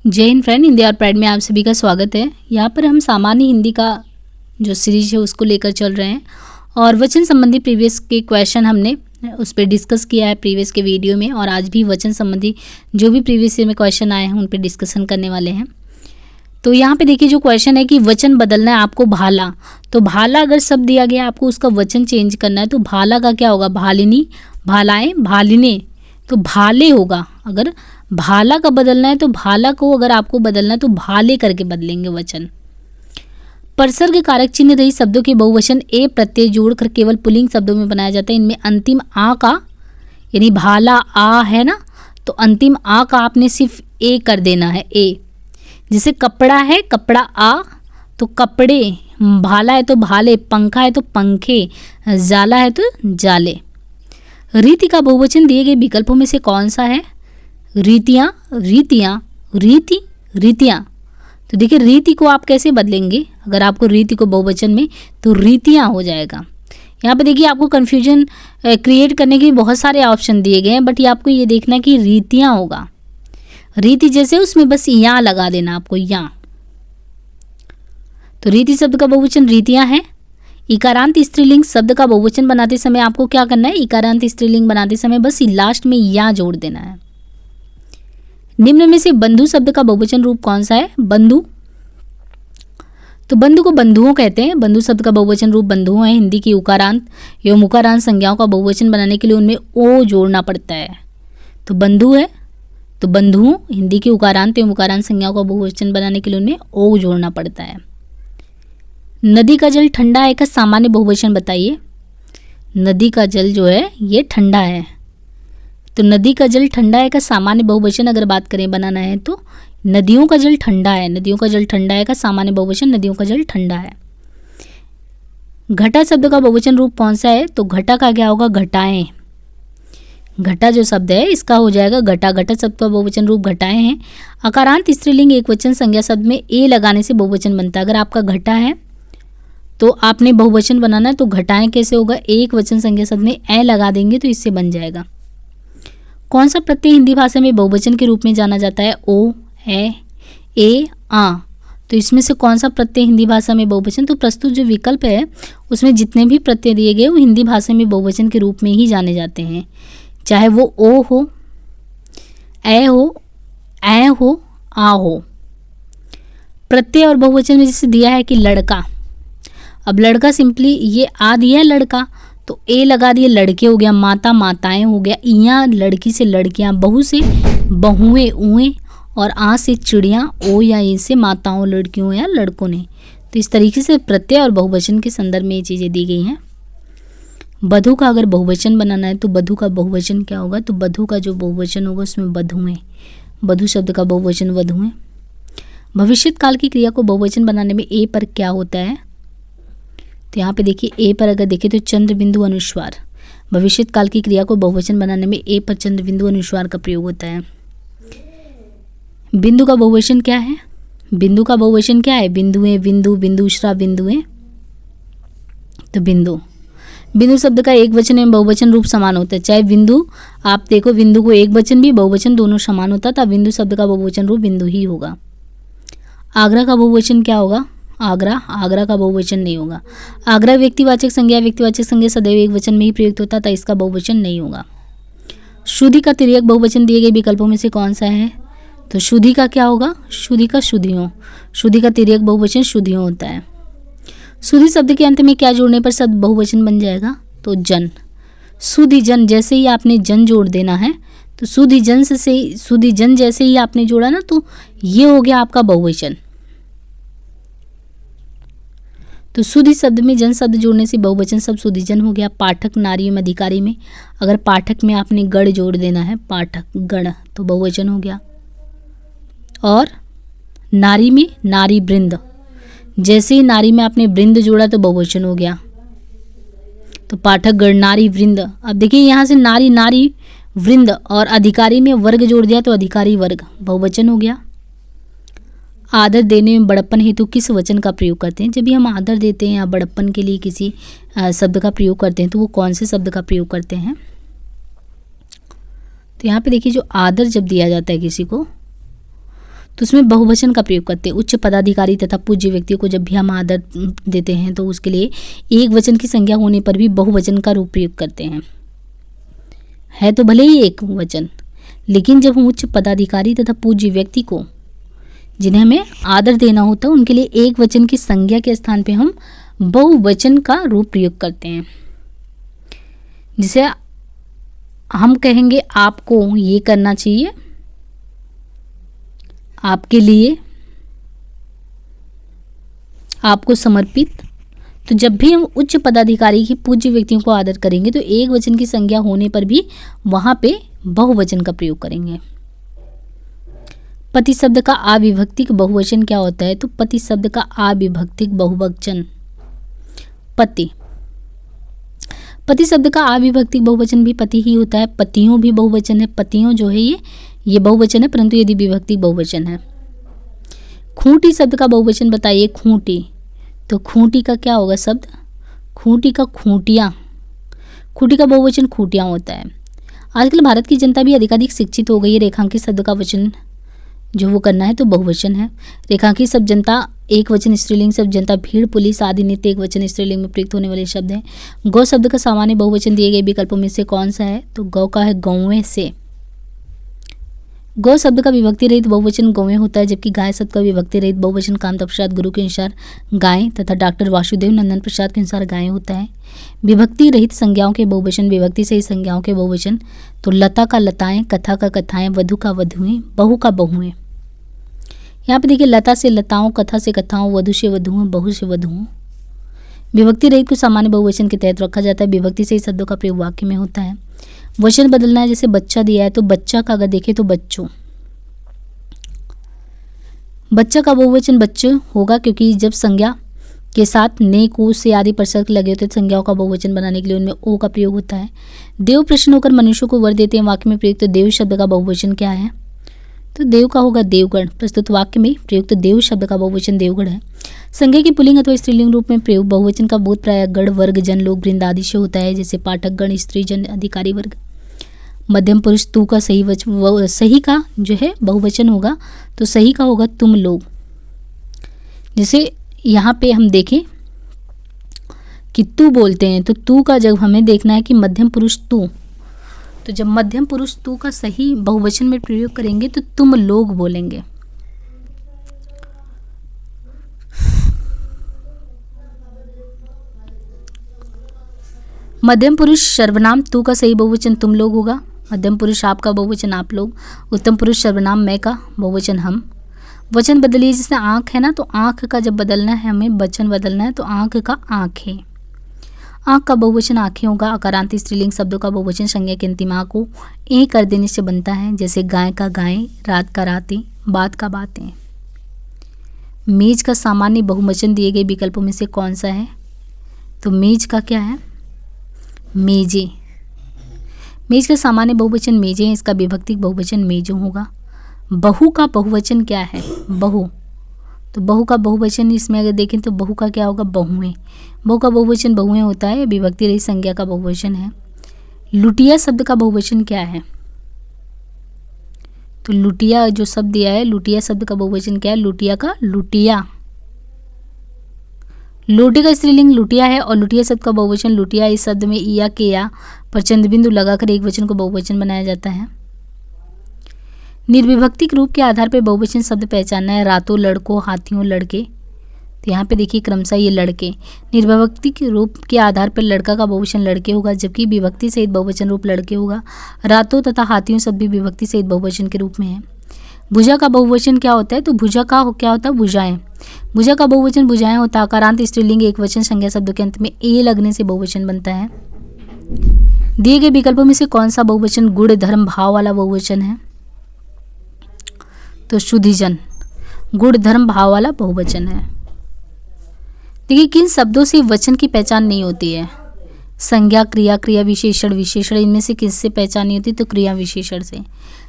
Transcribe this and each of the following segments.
जय हिंद फ्रेंड, हिंदी और प्राइड में आप सभी का स्वागत है। यहाँ पर हम सामान्य हिंदी का जो सीरीज है उसको लेकर चल रहे हैं और वचन संबंधी प्रीवियस के क्वेश्चन हमने उस पर डिस्कस किया है प्रीवियस के वीडियो में, और आज भी वचन संबंधी जो भी प्रीवियस ईयर में क्वेश्चन आए हैं उन पर डिस्कशन करने वाले हैं। तो यहाँ पे देखिए जो क्वेश्चन है कि वचन बदलना है आपको भाला, तो भाला अगर शब्द दिया गया आपको उसका वचन चेंज करना है तो भाला का क्या होगा? भालिनी, भालाएं, भालिने, तो भाले होगा। अगर भाला का बदलना है तो भाला को अगर आपको बदलना है तो भाले करके बदलेंगे वचन। परसर्ग कारक चिन्ह रही शब्दों के बहुवचन ए प्रत्यय जोड़कर केवल पुल्लिंग शब्दों में बनाया जाता है। इनमें अंतिम आ का, यानी भाला आ है ना, तो अंतिम आ का आपने सिर्फ ए कर देना है, ए। जैसे कपड़ा है, कपड़ा आ, तो कपड़े, भाला है तो भाले, पंखा है तो पंखे, जाला है तो जाले। रीति का बहुवचन दिए गए विकल्पों में से कौन सा है? रीतियाँ, रीतियाँ, रीति, रीतियाँ। तो देखिए रीति को आप कैसे बदलेंगे? अगर आपको रीति को बहुवचन में, तो रीतियाँ हो जाएगा। यहाँ पे देखिए आपको कन्फ्यूजन क्रिएट करने के बहुत सारे ऑप्शन दिए गए हैं, बट ये आपको ये देखना है कि रीतियाँ होगा। रीति जैसे उसमें बस यहाँ लगा देना आपको, यहाँ। तो रीति शब्द का बहुवचन रीतियाँ है। इकारांत स्त्रीलिंग शब्द का बहुवचन बनाते समय आपको क्या करना है? इकारांत स्त्रीलिंग बनाते समय बस लास्ट में या जोड़ देना है। निम्न में से बंधु शब्द का बहुवचन रूप कौन सा है? बंधु। तो बंधु को बंधुओं कहते हैं। बंधु शब्द का बहुवचन रूप बंधुओं है। हिंदी की उकारांत एवं उकारांत संज्ञाओं का बहुवचन बनाने के लिए उनमें ओ जोड़ना पड़ता है। तो बंधु है तो बंधुओं, हिंदी की उकारांत एवं उकारांत संज्ञाओं का बहुवचन बनाने के लिए उनमें ओ जोड़ना पड़ता है। नदी का जल ठंडा है का सामान्य बहुवचन बताइए। नदी का जल जो है ये ठंडा है, तो नदी का जल ठंडा है का सामान्य बहुवचन अगर बात करें बनाना है तो नदियों का जल ठंडा है। नदियों का जल ठंडा है का सामान्य बहुवचन नदियों का जल ठंडा है। घटा शब्द का बहुवचन रूप कौन सा है? तो घटा का क्या होगा? घटाएं। घटा जो शब्द है इसका हो जाएगा घटा। घटा शब्द का बहुवचन रूप घटाएं हैं। अकारांत स्त्रीलिंग एक वचन संज्ञा शब्द में ए लगाने से बहुवचन बनता है। अगर आपका घटा है तो आपने बहुवचन बनाना है, तो घटाएं कैसे होगा? एक वचन संज्ञा शब्द में ए लगा देंगे तो इससे बन जाएगा। कौन सा प्रत्यय हिंदी भाषा में बहुवचन के रूप में जाना जाता है? ओ, ए, आ। तो इसमें से कौन सा प्रत्यय हिंदी भाषा में बहुवचन? तो प्रस्तुत जो विकल्प है उसमें जितने भी प्रत्यय दिए गए वो हिंदी भाषा में बहुवचन के रूप में ही जाने जाते हैं, चाहे वो ओ हो, ए हो, आ हो। प्रत्यय और बहुवचन में जैसे दिया है कि लड़का, अब लड़का सिंपली ये आ दिया है लड़का तो ए लगा दिए, लड़के हो गया। माता, माताएं हो गया। इयाँ लड़की से लड़कियाँ, बहू से बहुएं, उएं, और आ से चिड़ियाँ, ओ या ए से माताओं, लड़कियों या लड़कों ने। तो इस तरीके से प्रत्यय और बहुवचन के संदर्भ में ये चीज़ें दी गई हैं। बधू का अगर बहुवचन बनाना है तो बधू का बहुवचन क्या होगा? तो बधू का जो बहुवचन होगा उसमें बधुएं। बधू शब्द का बहुवचन वधुएं। भविष्यत काल की क्रिया को बहुवचन बनाने में ए पर क्या होता है? तो यहाँ पे देखिए ए पर अगर देखें तो चंद्र बिंदु अनुस्वार। भविष्यत काल की क्रिया को बहुवचन बनाने में ए पर चंद्र बिंदु अनुस्वार का प्रयोग होता है। बिंदु का बहुवचन क्या है? बिंदु का बहुवचन क्या है? बिंदुएं, बिंदु, बिंदुश्रा, बिंदुएं। तो बिंदु, बिंदु शब्द का एक वचन एवं बहुवचन रूप समान होता है। चाहे बिंदु, आप देखो बिंदु को एक वचन भी बहुवचन दोनों समान होता था, बिंदु शब्द का बहुवचन रूप बिंदु ही होगा। आगरा का बहुवचन क्या होगा? आगरा, आगरा का बहुवचन नहीं होगा। आगरा व्यक्तिवाचक संज्ञा सदैव एक वचन में ही प्रयुक्त होता था, इसका बहुवचन नहीं होगा। शुद्धि का तिर्यक बहुवचन दिए गए विकल्पों में से कौन सा है? तो शुद्धि का क्या होगा? शुद्धि का शुद्धियों। शुद्धि का तिर्यक बहुवचन शुद्धियों होता है। शुद्धि शब्द के अंत में क्या जोड़ने पर शब्द बहुवचन बन जाएगा? तो जन। शुद्धि जन, जैसे ही आपने जन जोड़ देना है तो शुद्धि जन से शुद्धि जन जैसे ही आपने जोड़ा ना तो ये हो गया आपका बहुवचन। तो शुद्धि शब्द में जन शब्द जोड़ने से बहुवचन शब्द शुद्धिजन हो गया। पाठक, नारी एवं अधिकारी में अगर पाठक में आपने गण जोड़ देना है, पाठक, गण, तो बहुवचन हो गया। और नारी में नारी वृंद, जैसे ही नारी में आपने वृंद जोड़ा तो बहुवचन हो गया। तो पाठक, गण, नारी, वृंद। अब देखिए यहाँ से नारी, नारी, वृंद, और अधिकारी में वर्ग जोड़ दिया तो अधिकारी वर्ग, बहुवचन हो गया। आदर देने में बड़प्पन हेतु किस वचन का प्रयोग करते हैं? जब भी हम आदर देते हैं या बड़प्पन के लिए किसी शब्द का प्रयोग करते हैं तो वो कौन से शब्द का प्रयोग करते हैं? तो यहाँ पे देखिए जो आदर जब दिया जाता है किसी को तो उसमें बहुवचन का प्रयोग करते हैं। उच्च पदाधिकारी तथा पूज्य व्यक्तियों को जब भी हम आदर देते हैं तो उसके लिए एक वचन की संज्ञा होने पर भी बहुवचन का रूप प्रयोग करते हैं। है तो भले ही एक वचन, लेकिन जब हम उच्च पदाधिकारी तथा पूज्य व्यक्ति को जिन्हें हमें आदर देना होता है उनके लिए एक वचन की संज्ञा के स्थान पे हम बहुवचन का रूप प्रयोग करते हैं। जिसे हम कहेंगे आपको ये करना चाहिए, आपके लिए, आपको समर्पित। तो जब भी हम उच्च पदाधिकारी की पूज्य व्यक्तियों को आदर करेंगे तो एक वचन की संज्ञा होने पर भी वहां पे बहुवचन का प्रयोग करेंगे। पति शब्द का अविभक्तिक बहुवचन क्या होता है? तो पति शब्द का अविभक्तिक बहुवचन पति। पति शब्द का अविभक्तिक बहुवचन भी पति ही होता है। पतियों भी बहुवचन है। पतियों जो है ये बहुवचन है, परंतु यदि विभक्ति बहुवचन है। खूंटी शब्द का बहुवचन बताइए। खूंटी, तो खूंटी का क्या होगा शब्द? खूंटी का खूंटियाँ। खूंटी का बहुवचन खूंटियाँ होता है। आजकल भारत की जनता भी अधिकाधिक शिक्षित हो गई है। रेखांकित शब्द का वचन जो वो करना है तो बहुवचन है। रेखांकित शब्द जनता एक वचन स्त्रीलिंग शब्द जनता, भीड़, पुलिस आदि नित्य एक वचन स्त्रीलिंग में प्रयुक्त होने वाले शब्द हैं। गौ शब्द का सामान्य बहुवचन दिए गए विकल्पों में से कौन सा है? तो गौ का है गौवें से। गौ शब्द का विभक्ति रहित बहुवचन गौवें होता है, जबकि गाय शब्द का विभक्ति रहित बहुवचन कांता प्रसाद गुरु के अनुसार गाय तथा डॉक्टर वासुदेव नंदन प्रसाद के अनुसार गाय होता है। विभक्ति रहित संज्ञाओं के बहुवचन, विभक्ति सहित संज्ञाओं के बहुवचन, तो लता का लताएं, कथा का कथाएं, वधु का वधुएं, बहू का बहुएं। यहाँ पे देखिए लता से लताओं, कथा से कथाओं, वधु से वधुओं, बहू से वधुओं। विभक्ति रहित को सामान्य बहुवचन के तहत रखा जाता है। विभक्ति सहित शब्दों का प्रयोग वाक्य में होता है। वचन बदलना है, जैसे बच्चा दिया है तो बच्चा का अगर देखें तो बच्चों। बच्चा का बहुवचन बच्चों होगा, क्योंकि जब संज्ञा के साथ ने, को, से आदि प्रसर्ग लगे होते हैं तो संज्ञाओं का बहुवचन बनाने के लिए उनमें ओ का प्रयोग होता है। देव प्रश्न होकर मनुष्यों को वर देते हैं वाक्य में प्रयुक्त देव शब्द का बहुवचन क्या है? तो देव का होगा देवगण। प्रस्तुत वाक्य में प्रयुक्त देव शब्द का बहुवचन देवगण है। संज्ञा के पुल्लिंग अथवा स्त्रीलिंग रूप में प्रयोग बहुवचन का बोध प्राय गण, वर्ग, जन, लोग, वृंद आदि से होता है, जैसे पाठक गण, स्त्री जन, अधिकारी वर्ग। मध्यम पुरुष तू का सही का जो है बहुवचन होगा, तो सही का होगा तुम लोग। जैसे यहाँ पे हम देखें कि तू बोलते हैं तो तू का जब हमें देखना है कि मध्यम पुरुष तू, तो जब मध्यम पुरुष तू का सही बहुवचन में प्रयोग करेंगे तो तुम लोग बोलेंगे। मध्यम पुरुष सर्वनाम तू का सही बहुवचन तुम लोग होगा। मध्यम पुरुष आप का बहुवचन आप लोग। उत्तम पुरुष सर्वनाम मैं का बहुवचन हम। वचन बदलिए, जैसे आँख है ना, तो आँख का जब बदलना है हमें वचन बदलना है तो आँख का आँखें। आँख का बहुवचन आँखें होगा। अकारांत स्त्रीलिंग शब्दों का बहुवचन संज्ञा के अंतिम आ को ए कर देने से बनता है, जैसे गाय का गायें, रात का रातें, बात का बातें। मेज का सामान्य बहुवचन दिए गए विकल्पों में से कौन सा है? तो मेज का क्या है? मेजे। मेज का सामान्य बहुवचन मेजे है, इसका विभक्तिक बहुवचन मेजों होगा। बहू का बहुवचन क्या है? बहू। तो बहू का बहुवचन इसमें अगर देखें तो बहू का क्या होगा? बहुएं। बहू का बहुवचन बहुएं होता है, विभक्ति रहित संज्ञा का बहुवचन है। लुटिया शब्द का बहुवचन क्या है? तो लुटिया जो शब्द दिया है, लुटिया शब्द का बहुवचन क्या है? लुटिया का लुटिया। लोटे का स्त्रीलिंग लुटिया है और लुटिया शब्द का बहुवचन लुटिया। इस शब्द में इया के या पर चंद बिंदु लगाकर एक वचन को बहुवचन बनाया जाता है। निर्विभक्तिक रूप के आधार पर बहुवचन शब्द पहचानना है। रातों, लड़कों, हाथियों, लड़के। तो यहाँ पे देखिए क्रमशः ये लड़के। निर्विभक्तिक रूप के आधार पर लड़का का बहुवचन लड़के होगा, जबकि विभक्ति सहित बहुवचन रूप लड़के होगा। रातों तथा हाथियों शब्द भी विभक्ति सहित बहुवचन के रूप में है। भुजा का बहुवचन क्या होता है? तो भुजा का क्या होता है? भुजाएं। भुजा का बहुवचन भुजाएं होता है। अकारांत स्त्रीलिंग एक वचन संज्ञा शब्दों के अंत में ए लगने से बहुवचन बनता है। दिए गए विकल्पों में से कौन सा बहुवचन गुण, धर्म, भाव वाला बहुवचन है? तो शुद्धिजन गुण, धर्म, भाव वाला बहुवचन है। देखिए किन शब्दों से वचन की पहचान नहीं होती है? संज्ञा, क्रिया, क्रिया विशेषण, विशेषण। इनमें से किससे पहचान नहीं होती? तो क्रिया विशेषण से।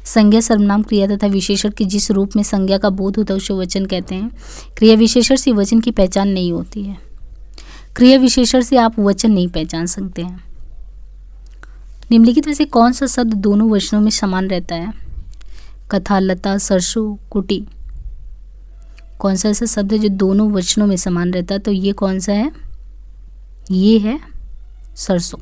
संज्ञा, सर्वनाम, क्रिया तथा विशेषण के जिस रूप में संज्ञा का बोध होता है उसे वचन कहते हैं। क्रिया विशेषण से वचन की पहचान नहीं होती है। क्रिया विशेषण से आप वचन नहीं पहचान सकते हैं। निम्नलिखित में से कौन सा शब्द दोनों वचनों में समान रहता है? कथा, लता, सरसों, कुटी। कौन सा ऐसा शब्द है जो दोनों वचनों में समान रहता है? तो ये कौन सा है? ये है सरसों।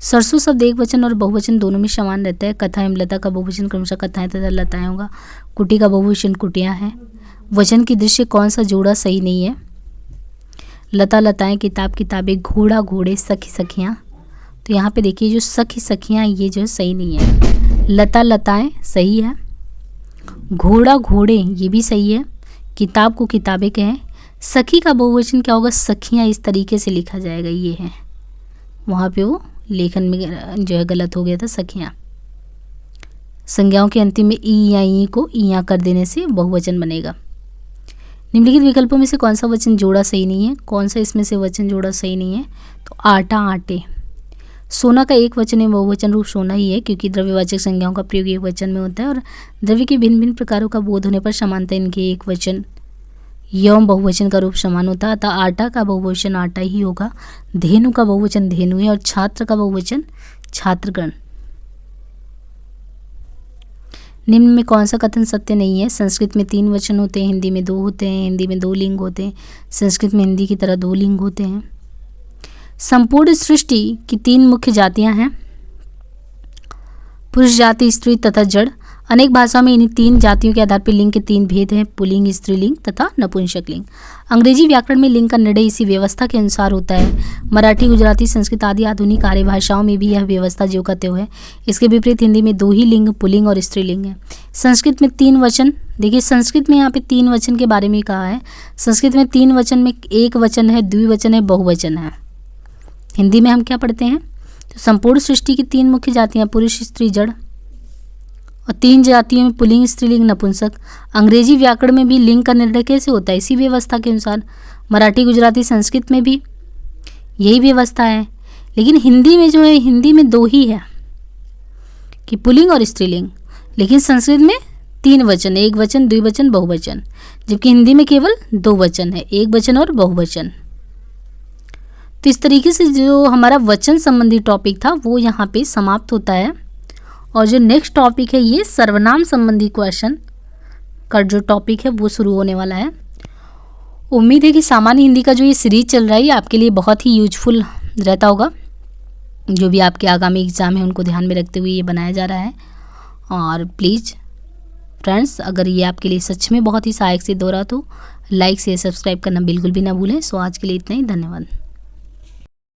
सरसों शब्द एक वचन और बहुवचन दोनों में समान रहता है। कथा एवं लता का बहुवचन क्रमशः कथाएं तथा लताएं होगा। कुटी का बहुवचन कुटियां है। वचन की दृश्य कौन सा जोड़ा सही नहीं है? लता लताएं, किताब किताबें, घोड़ा घोड़े, सखी सखियाँ। तो यहाँ पे देखिए जो सखी सखियाँ ये जो सही नहीं है। लता लताएं सही है, घोड़ा घोड़े ये भी सही है, किताब को किताबें कहें। सखी का बहुवचन क्या होगा? सखियाँ इस तरीके से लिखा जाएगा, ये है। वहाँ पे वो लेखन में जो है गलत हो गया था, सखियाँ। संज्ञाओं के अंतिम में ई या ई को ईया कर देने से बहुवचन बनेगा। निम्नलिखित विकल्पों में से कौन सा वचन जोड़ा सही नहीं है? कौन सा इसमें से वचन जोड़ा सही नहीं है? तो आटा आटे। सोना का एक वचन एवं बहुवचन रूप सोना ही है, क्योंकि द्रव्यवाचक संज्ञाओं का प्रयोग एक वचन में होता है और द्रव्य के भिन्न भिन्न प्रकारों का बोध होने पर समानता इनके एक वचन यौम बहुवचन का रूप समान होता है। अतः आटा का बहुवचन आटा ही होगा। धेनु का बहुवचन धेनु है और छात्र का बहुवचन छात्रगण। निम्न में कौन सा कथन सत्य नहीं है? संस्कृत में 3 वचन होते हैं, हिंदी में 2 होते हैं, हिंदी में 2 लिंग होते हैं। संस्कृत में हिंदी की तरह 2 लिंग होते हैं। संपूर्ण सृष्टि की 3 मुख्य जातियां हैं, पुरुष जाति, स्त्री तथा जड़। अनेक भाषाओं में इन्हीं 3 जातियों के आधार पर लिंग के 3 भेद हैं, पुल्लिंग, स्त्रीलिंग तथा नपुंसक लिंग। अंग्रेजी व्याकरण में लिंग का निर्णय इसी व्यवस्था के अनुसार होता है। मराठी, गुजराती, संस्कृत आदि आधुनिक आर्य भाषाओं में भी यह व्यवस्था ज्यों का त्यों है। इसके विपरीत हिंदी में 2 ही लिंग, पुल्लिंग और स्त्रीलिंग है। संस्कृत में 3 वचन, देखिए संस्कृत में यहाँ पे 3 वचन के बारे में कहा है। संस्कृत में 3 वचन में एक वचन है, द्विवचन है, बहुवचन है। हिंदी में हम क्या पढ़ते हैं? तो संपूर्ण सृष्टि की 3 मुख्य जातियाँ, पुरुष, स्त्री, जड़, और 3 जातियों में पुल्लिंग, स्त्रीलिंग, नपुंसक। अंग्रेजी व्याकरण में भी लिंग का निर्णय कैसे होता है? इसी व्यवस्था के अनुसार। मराठी, गुजराती, संस्कृत में भी यही व्यवस्था है, लेकिन हिंदी में जो है, हिंदी में 2 ही है कि पुल्लिंग और स्त्रीलिंग, लेकिन संस्कृत में 3 वचन, एक वचन, द्विवचन, बहुवचन, जबकि हिंदी में केवल 2 वचन है, एक वचन और बहुवचन। तो इस तरीके से जो हमारा वचन संबंधी टॉपिक था वो यहाँ पे समाप्त होता है। और जो नेक्स्ट टॉपिक है ये सर्वनाम संबंधी क्वेश्चन का जो टॉपिक है वो शुरू होने वाला है। उम्मीद है कि सामान्य हिंदी का जो ये सीरीज चल रहा है ये आपके लिए बहुत ही यूजफुल रहता होगा। जो भी आपके आगामी एग्ज़ाम है उनको ध्यान में रखते हुए ये बनाया जा रहा है। और प्लीज़ फ्रेंड्स, अगर ये आपके लिए सच में बहुत ही सहायक सिद्ध हो रहा तो लाइक, शेयर, सब्सक्राइब करना बिल्कुल भी ना भूलें। सो आज के लिए इतना ही, धन्यवाद।